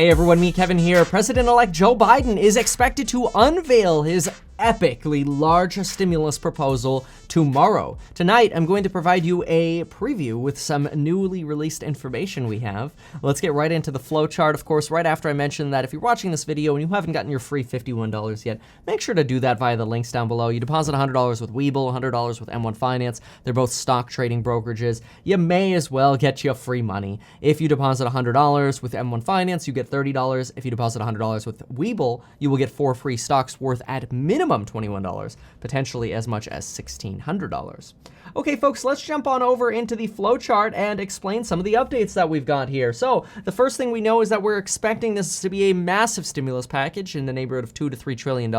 Hey everyone, me Kevin here. President-elect Joe Biden is expected to unveil his epically large stimulus proposal tomorrow. Tonight, I'm going to provide you a preview with some newly released information we have. Let's get right into the flow chart. Of course, right after I mentioned that if you're watching this video and you haven't gotten your free $51 yet, make sure to do that via the links down below. You deposit $100 with Webull, $100 with M1 Finance. They're both stock trading brokerages. You may as well get you free money. If you deposit $100 with M1 Finance, you get $30. If you deposit $100 with Webull, you will get 4 free stocks worth at minimum $21, potentially as much as $1,600. Okay, folks, let's jump on over into the flow chart and explain some of the updates that we've got here. So the first thing we know is that we're expecting this to be a massive stimulus package in the neighborhood of $2 to $3 trillion.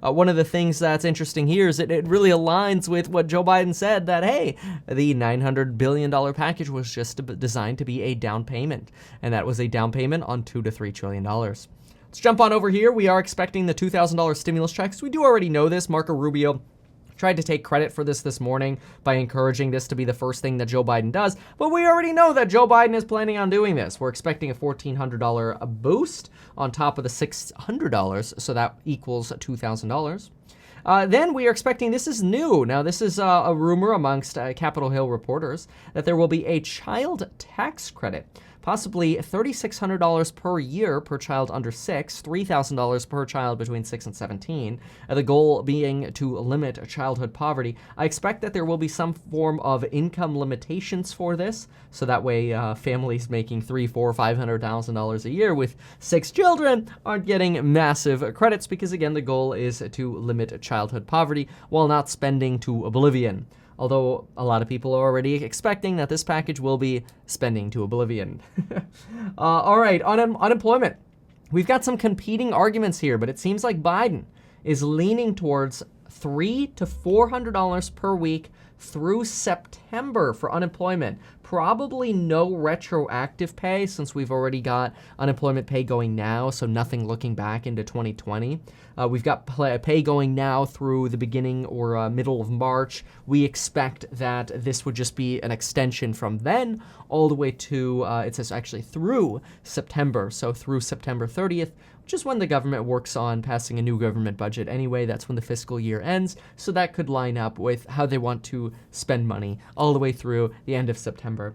One of the things that's interesting here is it really aligns with what Joe Biden said, that, hey, the $900 billion package was just designed to be a down payment, and that was a down payment on $2 to $3 trillion. Let's jump on over here. We are expecting the $2,000 stimulus checks. We do already know this. Marco Rubio tried to take credit for this morning by encouraging this to be the first thing that Joe Biden does, but we already know that Joe Biden is planning on doing this. We're expecting a $1,400 boost on top of the $600, so that equals $2,000. Then we are expecting, this is new. Now, this is a rumor amongst Capitol Hill reporters that there will be a child tax credit, possibly $3,600 per year per child under 6, $3,000 per child between 6 and 17, the goal being to limit childhood poverty. I expect that there will be some form of income limitations for this, so that way families making $300,000, $400,000, $500,000 a year with 6 children aren't getting massive credits, because again, the goal is to limit childhood poverty while not spending to oblivion. Although a lot of people are already expecting that this package will be spending to oblivion. All right, on unemployment. We've got some competing arguments here, but it seems like Biden is leaning towards $300 to $400 per week through September for unemployment. Probably no retroactive pay, since we've already got unemployment pay going now, so nothing looking back into 2020. We've got pay going now through the beginning or middle of March. We expect that this would just be an extension from then all the way to, it says actually through September, so through September 30th, which is when the government works on passing a new government budget anyway. That's when the fiscal year ends, so that could line up with how they want to spend money all the way through the end of September.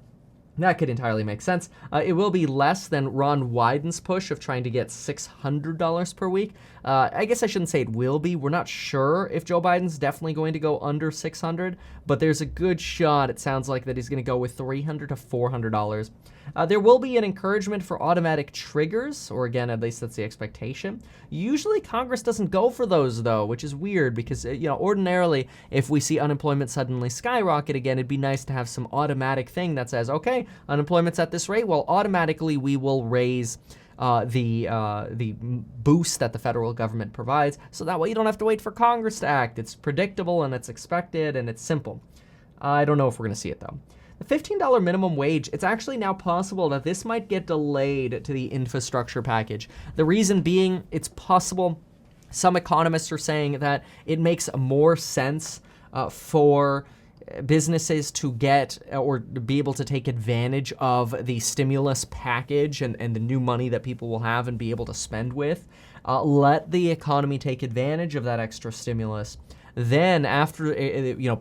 That could entirely make sense. It will be less than Ron Wyden's push of trying to get $600 per week. I guess I shouldn't say it will be. We're not sure if Joe Biden's definitely going to go under $600, but there's a good shot, it sounds like, that he's going to go with $300 to $400. There will be an encouragement for automatic triggers, or again, at least that's the expectation. Usually Congress doesn't go for those, though, which is weird because, ordinarily, if we see unemployment suddenly skyrocket again, it'd be nice to have some automatic thing that says, okay, unemployment's at this rate, well, automatically we will raise the boost that the federal government provides, so that way you don't have to wait for Congress to act. It's predictable and it's expected and it's simple. I don't know if we're going to see it, though. The $15 minimum wage, it's actually now possible that this might get delayed to the infrastructure package. The reason being, it's possible, some economists are saying that it makes more sense for businesses to get or be able to take advantage of the stimulus package and the new money that people will have and be able to spend with. Let the economy take advantage of that extra stimulus. Then after,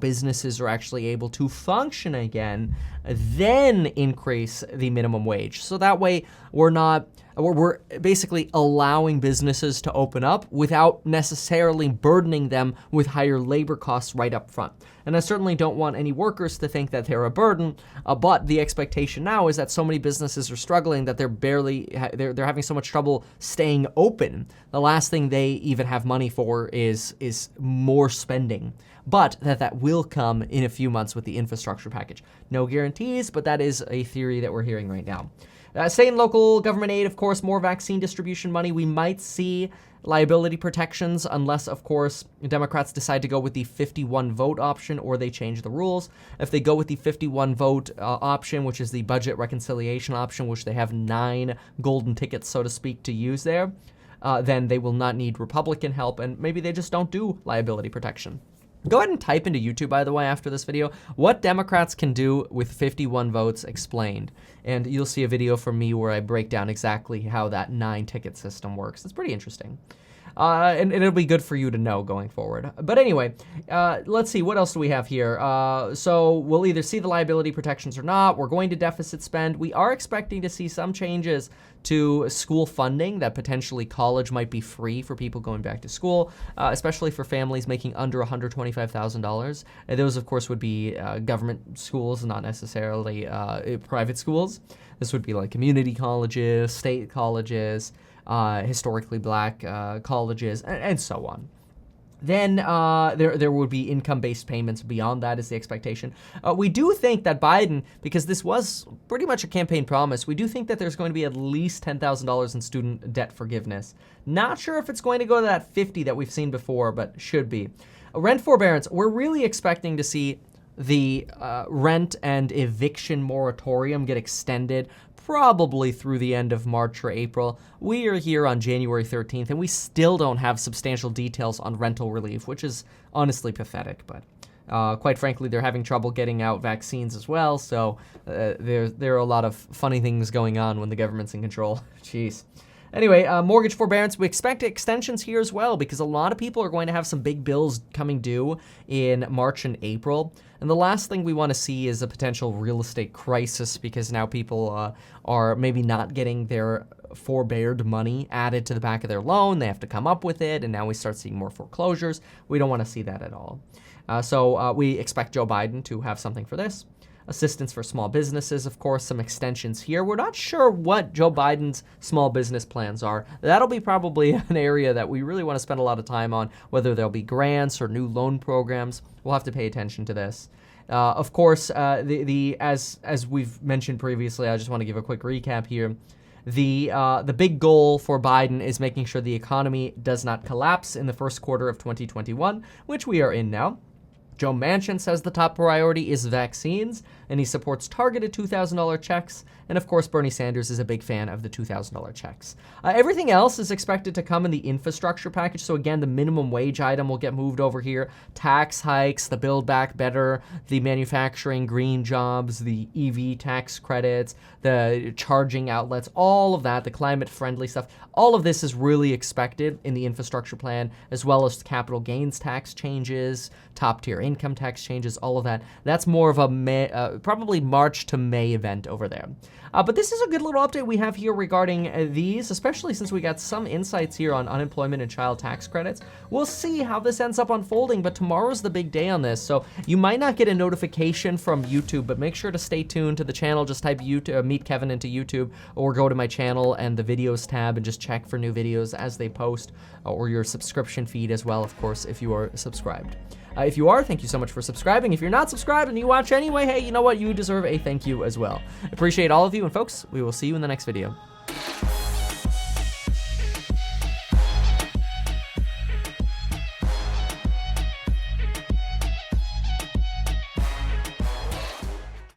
businesses are actually able to function again, then increase the minimum wage. So that way we're basically allowing businesses to open up without necessarily burdening them with higher labor costs right up front. And I certainly don't want any workers to think that they're a burden, but the expectation now is that so many businesses are struggling that they're having so much trouble staying open. The last thing they even have money for is more spending. But that will come in a few months with the infrastructure package. No guarantees, but that is a theory that we're hearing right now. State and local government aid, of course, more vaccine distribution money. We might see liability protections unless, of course, Democrats decide to go with the 51 vote option or they change the rules. If they go with the 51 vote option, which is the budget reconciliation option, which they have 9 golden tickets, so to speak, to use there, then they will not need Republican help, and maybe they just don't do liability protection. Go ahead and type into YouTube, by the way, after this video, what Democrats can do with 51 votes explained. And you'll see a video from me where I break down exactly how that 9-ticket system works. It's pretty interesting. And it'll be good for you to know going forward. But anyway, let's see, what else do we have here? So we'll either see the liability protections or not. We're going to deficit spend. We are expecting to see some changes to school funding, that potentially college might be free for people going back to school, especially for families making under $125,000. And those, of course, would be government schools, not necessarily private schools. This would be like community colleges, state colleges, historically black colleges, and so on. Then there would be income-based payments beyond that is the expectation. We do think that Biden, because this was pretty much a campaign promise, we do think that there's going to be at least $10,000 in student debt forgiveness. Not sure if it's going to go to that 50 that we've seen before, but should be. Rent forbearance, we're really expecting to see the rent and eviction moratorium get extended probably through the end of March or April. We are here on January 13th, and we still don't have substantial details on rental relief, which is honestly pathetic. But quite frankly, they're having trouble getting out vaccines as well, so there are a lot of funny things going on when the government's in control. Jeez. Anyway, mortgage forbearance, we expect extensions here as well because a lot of people are going to have some big bills coming due in March and April. And the last thing we want to see is a potential real estate crisis because now people are maybe not getting their forbeared money added to the back of their loan. They have to come up with it, and now we start seeing more foreclosures. We don't want to see that at all. So we expect Joe Biden to have something for this. Assistance for small businesses, of course, some extensions here. We're not sure what Joe Biden's small business plans are. That'll be probably an area that we really want to spend a lot of time on, whether there'll be grants or new loan programs. We'll have to pay attention to this. Of course, as we've mentioned previously, I just want to give a quick recap here. The big goal for Biden is making sure the economy does not collapse in the first quarter of 2021, which we are in now. Joe Manchin says the top priority is vaccines, and he supports targeted $2,000 checks. And of course, Bernie Sanders is a big fan of the $2,000 checks. Everything else is expected to come in the infrastructure package. So again, the minimum wage item will get moved over here. Tax hikes, the Build Back Better, the manufacturing green jobs, the EV tax credits, the charging outlets, all of that, the climate friendly stuff. All of this is really expected in the infrastructure plan, as well as capital gains tax changes, top tier income tax changes, all of that. That's more of a probably March to May event over there. But this is a good little update we have here regarding these, especially since we got some insights here on unemployment and child tax credits. We'll see how this ends up unfolding, but tomorrow's the big day on this, so you might not get a notification from YouTube, but make sure to stay tuned to the channel. Just type Meet Kevin into YouTube, or go to my channel and the videos tab and just check for new videos as they post, or your subscription feed as well, of course, if you are subscribed. If you are, thank you so much for subscribing. If you're not subscribed and you watch anyway, hey, you know what? You deserve a thank you as well. Appreciate all of you, and folks, we will see you in the next video.